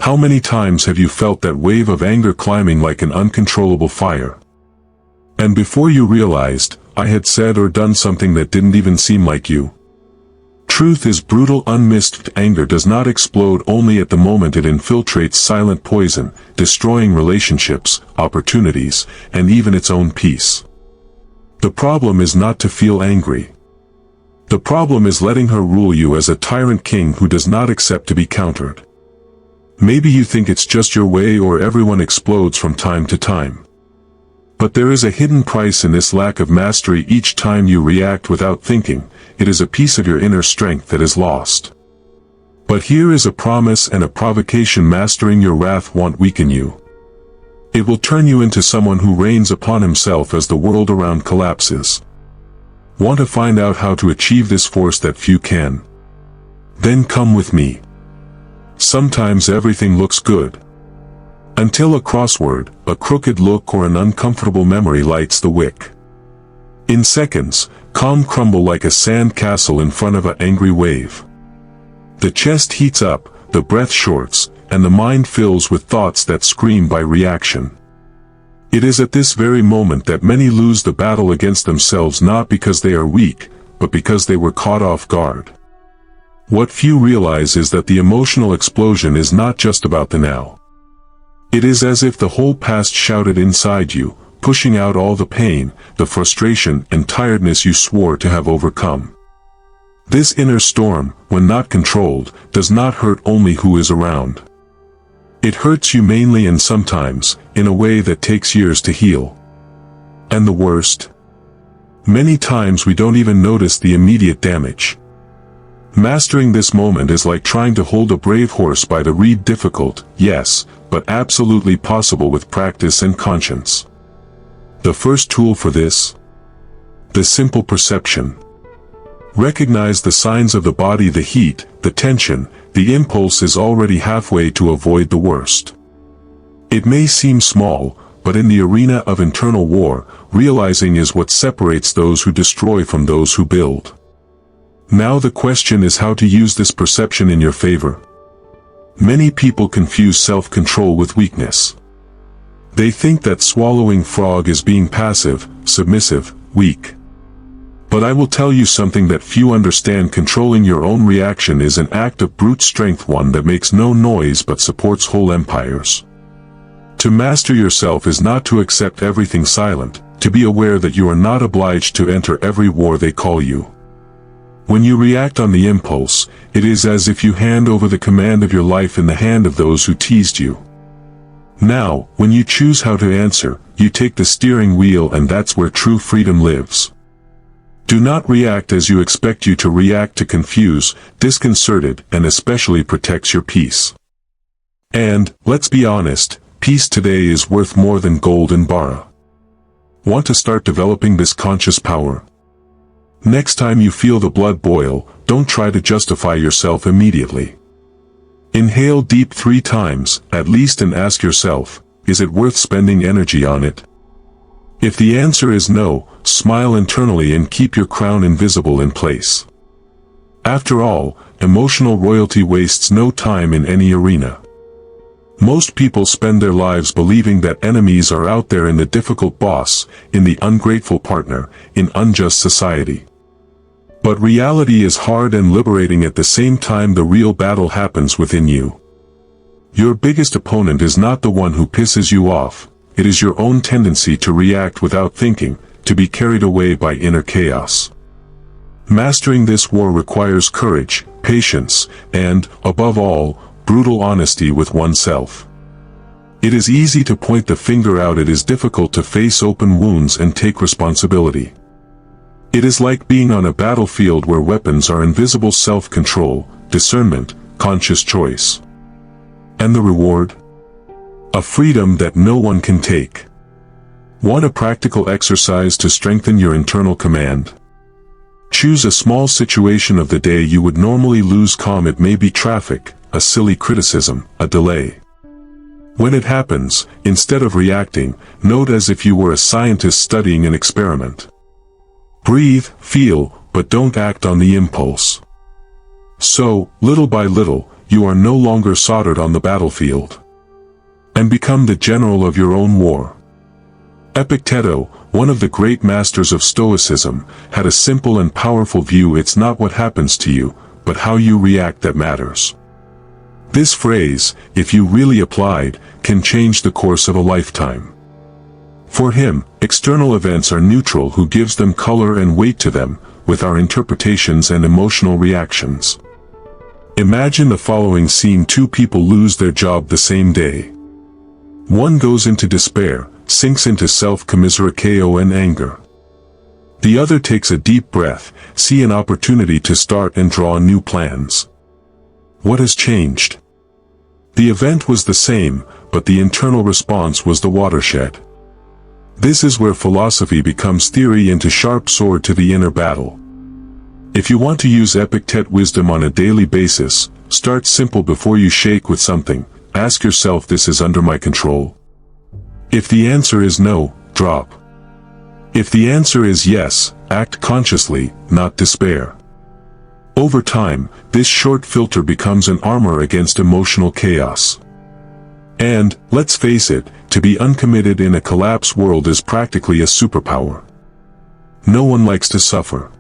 How many times have you felt that wave of anger climbing like an uncontrollable fire? And before you realized, I had said or done something that didn't even seem like you. Truth is brutal. Unmissed anger does not explode only at the moment. It infiltrates silent poison, destroying relationships, opportunities, and even its own peace. The problem is not to feel angry. The problem is letting her rule you as a tyrant king who does not accept to be countered. Maybe you think it's just your way or everyone explodes from time to time. But there is a hidden price in this lack of mastery. Each time you react without thinking, it is a piece of your inner strength that is lost. But here is a promise and a provocation: mastering your wrath won't weaken you. It will turn you into someone who reigns upon himself as the world around collapses. Want to find out how to achieve this force that few can? Then come with me. Sometimes everything looks good. Until a crossword, a crooked look, or an uncomfortable memory lights the wick. In seconds, calm crumble like a sand castle in front of an angry wave. The chest heats up, the breath shorts, and the mind fills with thoughts that scream by reaction. It is at this very moment that many lose the battle against themselves, not because they are weak, but because they were caught off guard. What few realize is that the emotional explosion is not just about the now. It is as if the whole past shouted inside you, pushing out all the pain, the frustration, and tiredness you swore to have overcome. This inner storm, when not controlled, does not hurt only who is around. It hurts you mainly, and sometimes, in a way that takes years to heal. And the worst? Many times we don't even notice the immediate damage. Mastering this moment is like trying to hold a brave horse by the reed. Difficult, yes, but absolutely possible with practice and conscience. The first tool for this? The simple perception. Recognize the signs of the body: the heat, the tension, the impulse is already halfway to avoid the worst. It may seem small, but in the arena of internal war, realizing is what separates those who destroy from those who build. Now the question is how to use this perception in your favor. Many people confuse self-control with weakness. They think that swallowing frog is being passive, submissive, weak. But I will tell you something that few understand: controlling your own reaction is an act of brute strength, one that makes no noise but supports whole empires. To master yourself is not to accept everything silent, to be aware that you are not obliged to enter every war they call you. When you react on the impulse, it is as if you hand over the command of your life in the hand of those who teased you. Now, when you choose how to answer, you take the steering wheel, and that's where true freedom lives. Do not react as you expect you to react. To confuse, disconcerted, and especially protects your peace. And, let's be honest, peace today is worth more than gold and bara. Want to start developing this conscious power? Next time you feel the blood boil, don't try to justify yourself immediately. Inhale deep 3 times, at least, and ask yourself, is it worth spending energy on it? If the answer is no, smile internally and keep your crown invisible in place. After all, emotional royalty wastes no time in any arena. Most people spend their lives believing that enemies are out there: in the difficult boss, in the ungrateful partner, in unjust society. But reality is hard and liberating at the same time. The real battle happens within you. Your biggest opponent is not the one who pisses you off. It is your own tendency to react without thinking, to be carried away by inner chaos. Mastering this war requires courage, patience, and, above all, brutal honesty with oneself. It is easy to point the finger out. It is difficult to face open wounds and take responsibility. It is like being on a battlefield where weapons are invisible: self-control, discernment, conscious choice. And the reward? A freedom that no one can take. Want a practical exercise to strengthen your internal command? Choose a small situation of the day you would normally lose calm. It may be traffic, a silly criticism, a delay. When it happens, instead of reacting, note as if you were a scientist studying an experiment. Breathe, feel, but don't act on the impulse. So, little by little, you are no longer soldered on the battlefield. And become the general of your own war. Epictetus, one of the great masters of Stoicism, had a simple and powerful view: it's not what happens to you, but how you react that matters. This phrase, if you really applied, can change the course of a lifetime. For him, external events are neutral. Who gives them color and weight to them, with our interpretations and emotional reactions. Imagine the following scene: two people lose their job the same day. One goes into despair, sinks into self-commiseration and anger. The other takes a deep breath, see an opportunity to start and draw new plans. What has changed? The event was the same, but the internal response was the watershed. This is where philosophy becomes theory and a sharp sword to the inner battle. If you want to use Epictetus wisdom on a daily basis, start simple. Before you shake with something, ask yourself, this is under my control? If the answer is no, drop. If the answer is yes, act consciously, not despair. Over time, this short filter becomes an armor against emotional chaos. And, let's face it, to be uncommitted in a collapsed world is practically a superpower. No one likes to suffer.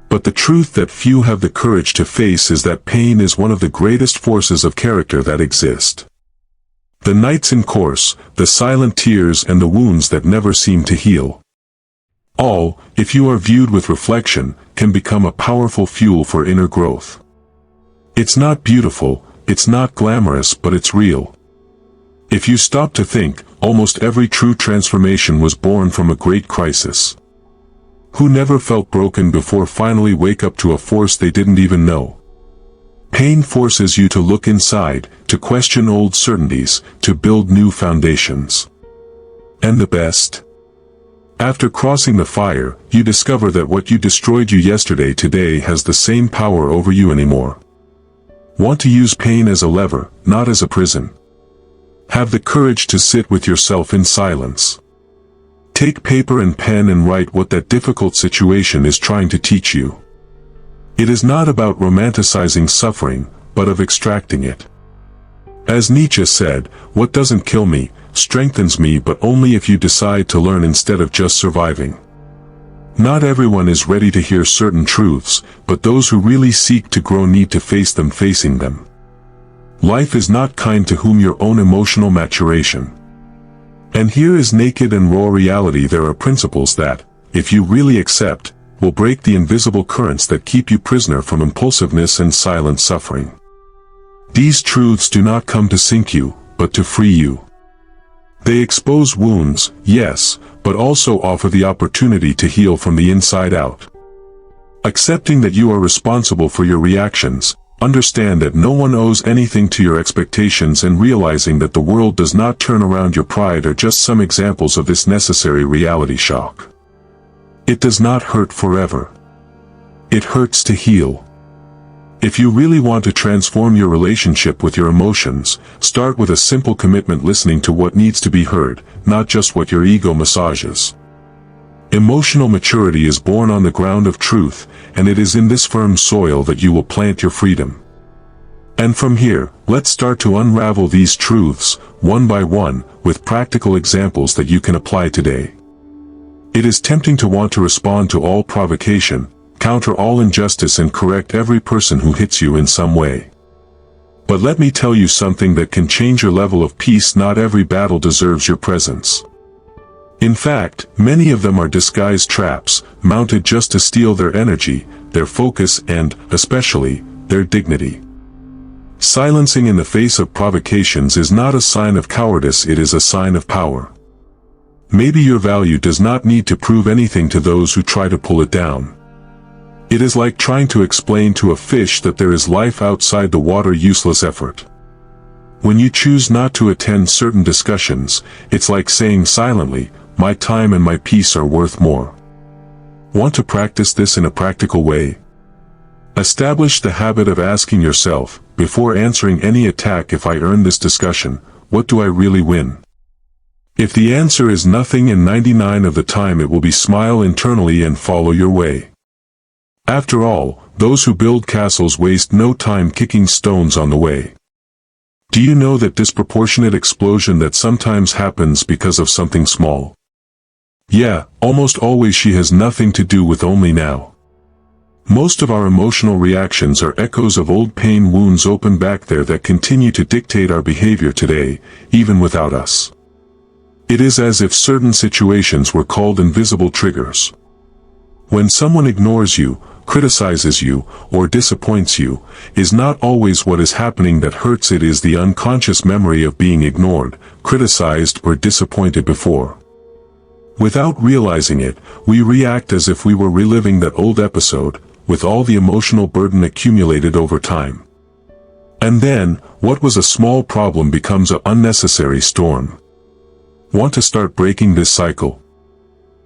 But the truth that few have the courage to face is that pain is one of the greatest forces of character that exist. The nights in course, the silent tears and the wounds that never seem to heal. All, if you are viewed with reflection, can become a powerful fuel for inner growth. It's not beautiful, it's not glamorous, but it's real. If you stop to think, almost every true transformation was born from a great crisis. Who never felt broken before finally wake up to a force they didn't even know? Pain forces you to look inside, to question old certainties, to build new foundations. And the best? After crossing the fire, you discover that what you destroyed you yesterday today has the same power over you anymore. Want to use pain as a lever, not as a prison. Have the courage to sit with yourself in silence. Take paper and pen and write what that difficult situation is trying to teach you. It is not about romanticizing suffering, but of extracting it. As Nietzsche said, what doesn't kill me, strengthens me, but only if you decide to learn instead of just surviving. Not everyone is ready to hear certain truths, but those who really seek to grow need to face them. Facing them. Life is not kind to whom your own emotional maturation. And here is naked and raw reality. There are principles that, if you really accept, will break the invisible currents that keep you prisoner from impulsiveness and silent suffering. These truths do not come to sink you, but to free you. They expose wounds, yes, but also offer the opportunity to heal from the inside out. Accepting that you are responsible for your reactions, understand that no one owes anything to your expectations, and realizing that the world does not turn around your pride are just some examples of this necessary reality shock. It does not hurt forever. It hurts to heal. If you really want to transform your relationship with your emotions, start with a simple commitment: listening to what needs to be heard, not just what your ego massages. Emotional maturity is born on the ground of truth, and it is in this firm soil that you will plant your freedom. And from here, let's start to unravel these truths, one by one, with practical examples that you can apply today. It is tempting to want to respond to all provocation, counter all injustice, and correct every person who hits you in some way. But let me tell you something that can change your level of peace: not every battle deserves your presence. In fact, many of them are disguised traps, mounted just to steal their energy, their focus, and, especially, their dignity. Silencing in the face of provocations is not a sign of cowardice, it is a sign of power. Maybe your value does not need to prove anything to those who try to pull it down. It is like trying to explain to a fish that there is life outside the water. Useless effort. When you choose not to attend certain discussions, it's like saying silently, my time and my peace are worth more. Want to practice this in a practical way? Establish the habit of asking yourself, before answering any attack: if I earn this discussion, what do I really win? If the answer is nothing, and 99 of the time it will be, smile internally and follow your way. After all, those who build castles waste no time kicking stones on the way. Do you know that disproportionate explosion that sometimes happens because of something small? Yeah, almost always she has nothing to do with only now. Most of our emotional reactions are echoes of old pain wounds open back there that continue to dictate our behavior today, even without us. It is as if certain situations were called invisible triggers. When someone ignores you, criticizes you, or disappoints you, is not always what is happening that hurts. It is the unconscious memory of being ignored, criticized, or disappointed before. Without realizing it, we react as if we were reliving that old episode, with all the emotional burden accumulated over time. And then, what was a small problem becomes an unnecessary storm. Want to start breaking this cycle?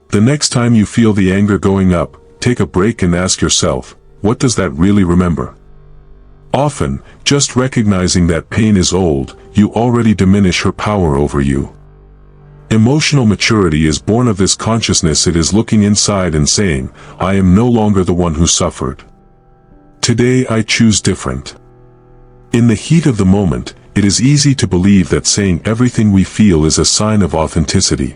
The next time you feel the anger going up, take a break and ask yourself, what does that really remember? Often, just recognizing that pain is old, you already diminish her power over you. Emotional maturity is born of this consciousness. It is looking inside and saying, I am no longer the one who suffered. Today I choose different. In the heat of the moment, it is easy to believe that saying everything we feel is a sign of authenticity.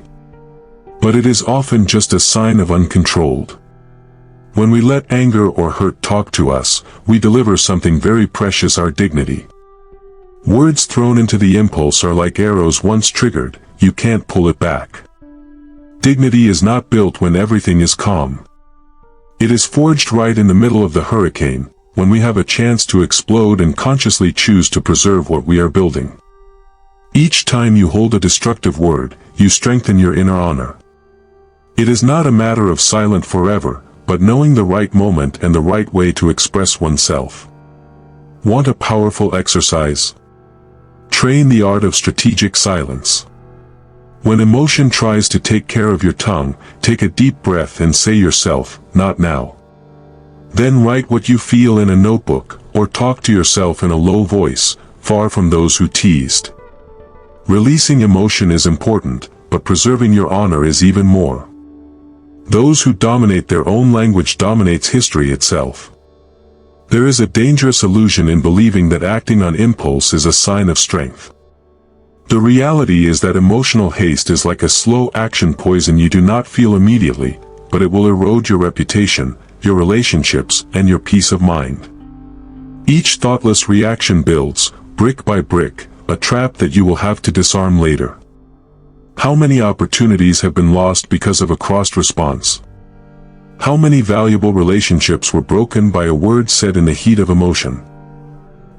But it is often just a sign of uncontrolled. When we let anger or hurt talk to us, we deliver something very precious: our dignity. Words thrown into the impulse are like arrows once triggered, you can't pull it back. Dignity is not built when everything is calm. It is forged right in the middle of the hurricane, when we have a chance to explode and consciously choose to preserve what we are building. Each time you hold a destructive word, you strengthen your inner honor. It is not a matter of silent forever, but knowing the right moment and the right way to express oneself. Want a powerful exercise? Train the art of strategic silence. When emotion tries to take care of your tongue, take a deep breath and say yourself, not now. Then write what you feel in a notebook, or talk to yourself in a low voice, far from those who teased. Releasing emotion is important, but preserving your honor is even more. Those who dominate their own language dominates history itself. There is a dangerous illusion in believing that acting on impulse is a sign of strength. The reality is that emotional haste is like a slow action poison you do not feel immediately, but it will erode your reputation, your relationships, and your peace of mind. Each thoughtless reaction builds, brick by brick, a trap that you will have to disarm later. How many opportunities have been lost because of a crossed response? How many valuable relationships were broken by a word said in the heat of emotion?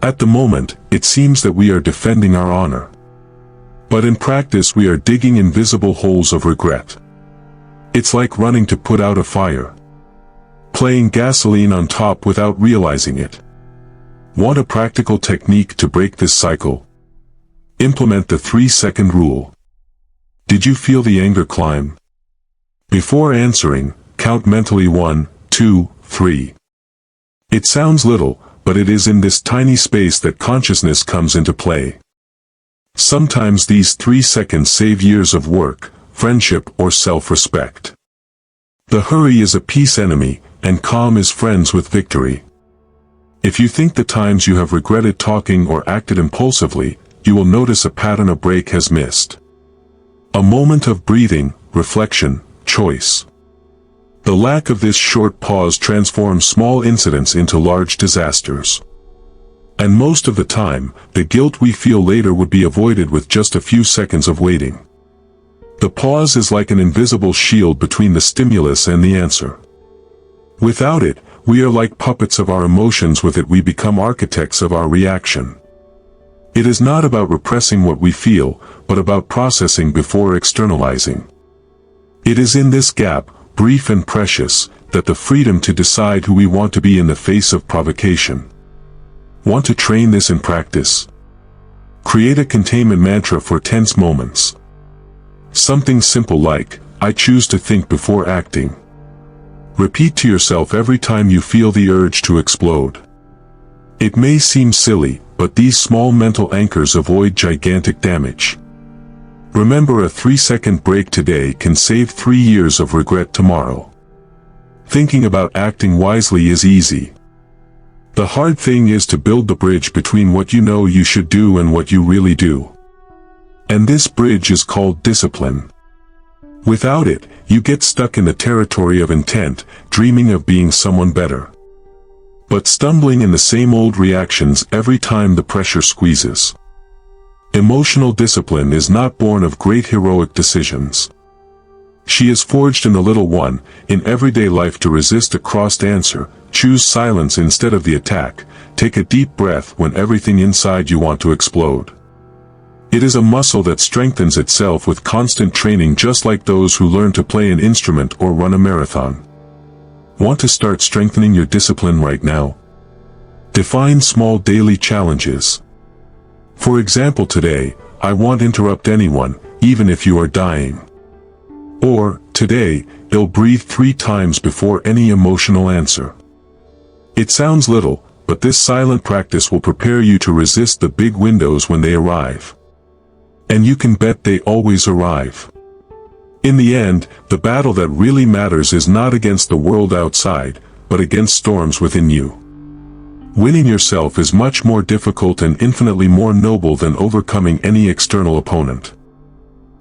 At the moment, it seems that we are defending our honor. But in practice we are digging invisible holes of regret. It's like running to put out a fire. Playing gasoline on top without realizing it. Want a practical technique to break this cycle? Implement the 3-second rule. Did you feel the anger climb? Before answering, count mentally 1, 2, 3. It sounds little, but it is in this tiny space that consciousness comes into play. Sometimes these 3 seconds save years of work, friendship, or self-respect. The hurry is a peace enemy, and calm is friends with victory. If you think the times you have regretted talking or acted impulsively, you will notice a pattern a break has missed. A moment of breathing, reflection, choice. The lack of this short pause transforms small incidents into large disasters. And most of the time, the guilt we feel later would be avoided with just a few seconds of waiting. The pause is like an invisible shield between the stimulus and the answer. Without it, we are like puppets of our emotions. With it, we become architects of our reaction. It is not about repressing what we feel, but about processing before externalizing. It is in this gap, brief and precious, that the freedom to decide who we want to be in the face of provocation. Want to train this in practice? Create a containment mantra for tense moments. Something simple like, I choose to think before acting. Repeat to yourself every time you feel the urge to explode. It may seem silly, but these small mental anchors avoid gigantic damage. Remember, a 3-second break today can save 3 years of regret tomorrow. Thinking about acting wisely is easy. The hard thing is to build the bridge between what you know you should do and what you really do. And this bridge is called discipline. Without it, you get stuck in the territory of intent, dreaming of being someone better, but stumbling in the same old reactions every time the pressure squeezes. Emotional discipline is not born of great heroic decisions. She is forged in the little one, in everyday life. To resist a crossed answer, choose silence instead of the attack, take a deep breath when everything inside you wants to explode. It is a muscle that strengthens itself with constant training, just like those who learn to play an instrument or run a marathon. Want to start strengthening your discipline right now? Define small daily challenges. For example, today, I won't interrupt anyone, even if you are dying. Or, today, I'll breathe 3 times before any emotional answer. It sounds little, but this silent practice will prepare you to resist the big windows when they arrive. And you can bet they always arrive. In the end, the battle that really matters is not against the world outside, but against storms within you. Winning yourself is much more difficult and infinitely more noble than overcoming any external opponent.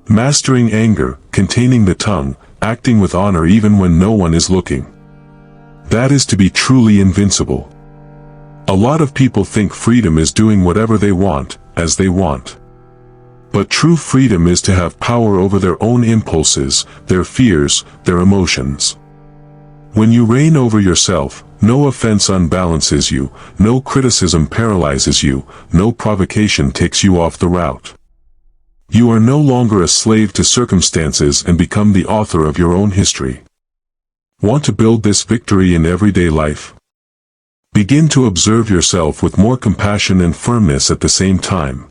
Mastering anger, containing the tongue, acting with honor even when no one is looking. That is to be truly invincible. A lot of people think freedom is doing whatever they want, as they want. But true freedom is to have power over their own impulses, their fears, their emotions. When you reign over yourself, no offense unbalances you, no criticism paralyzes you, no provocation takes you off the route. You are no longer a slave to circumstances and become the author of your own history. Want to build this victory in everyday life? Begin to observe yourself with more compassion and firmness at the same time.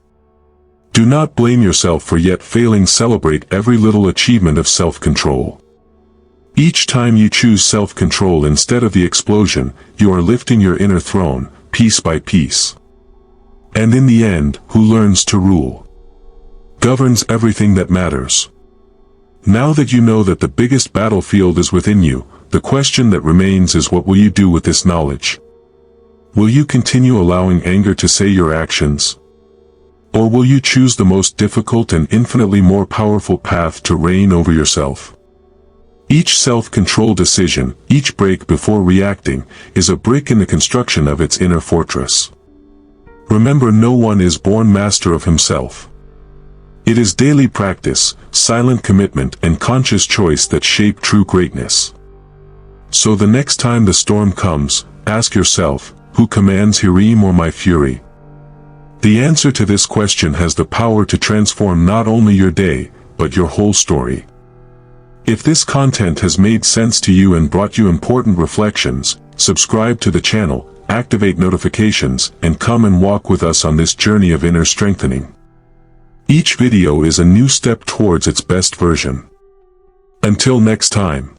Do not blame yourself for yet failing. Celebrate every little achievement of self-control. Each time you choose self-control instead of the explosion, you are lifting your inner throne, piece by piece. And in the end, who learns to rule governs everything that matters. Now that you know that the biggest battlefield is within you, the question that remains is, what will you do with this knowledge? Will you continue allowing anger to say your actions? Or will you choose the most difficult and infinitely more powerful path to reign over yourself? Each self-control decision, each break before reacting, is a brick in the construction of its inner fortress. Remember, no one is born master of himself. It is daily practice, silent commitment, and conscious choice that shape true greatness. So the next time the storm comes, ask yourself, who commands Hirim or my fury? The answer to this question has the power to transform not only your day, but your whole story. If this content has made sense to you and brought you important reflections, subscribe to the channel, activate notifications, and come and walk with us on this journey of inner strengthening. Each video is a new step towards its best version. Until next time.